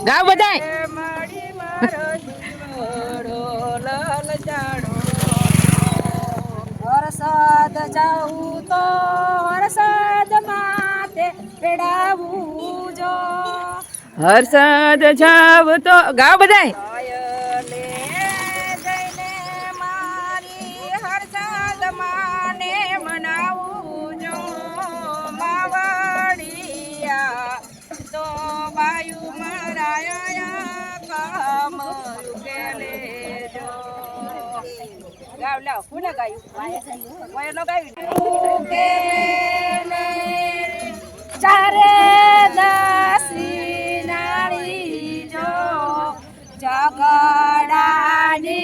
ગાવ બધાય મારી મારો જીવડો લલચાડો વરસાદ જાઉં તો વરસાદ માથે પેડાવું જો હરસદ જાવ તો ગાવ બધાય કાયલે જઈને મારી હરસાદ માને મનાવું જો માવડિયા તો બાયુ મારાયા કામ ઉકેલે જો ગાવ લાવ કોને ગાયું કોયલો ગાયું ઉકેલે ચારે દાસી નાળી જો જગડાની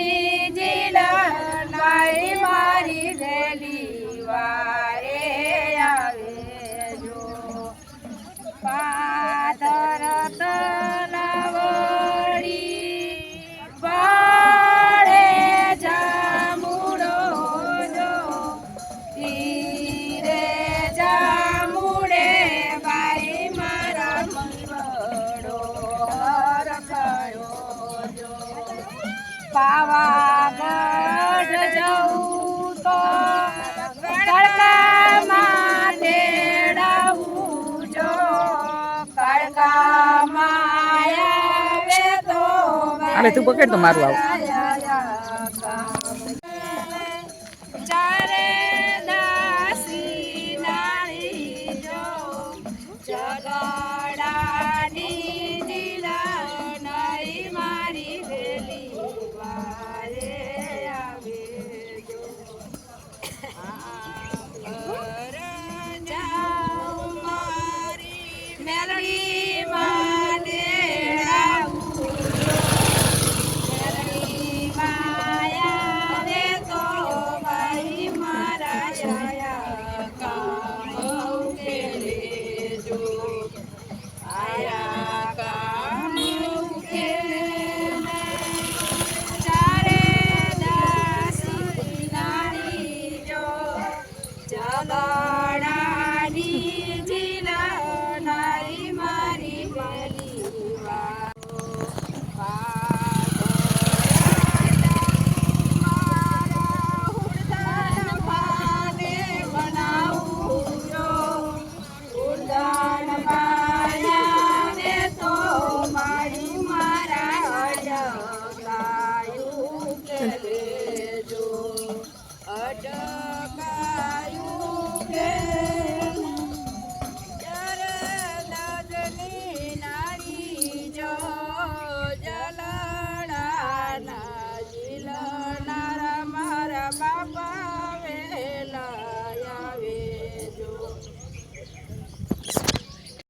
જીલન મારી વેલી વારે આવે જો પાદર તલાવડી પડે જામુડો જો તીરે જામુડે બાઈ મારા મંગળો હરખાયો જો પાવાગઢ જવું તો કડકામાં તેડાવું જો કડકામાં આવે તો આલે તું પકડ તો મારું આવ ચારે દાસી નાળી જો જગડાની જીલન મારી વેલી વારે આવે જો ઘર જાઉં મારી મેલડી માને મેલડી માયા રે તો ભાઈ મારા છાયા કામ ઉકેલે જો આયા કામ ઉકેલે ચારે દાસી નાળી જો જગડાની જીલન મારી વેલી અડ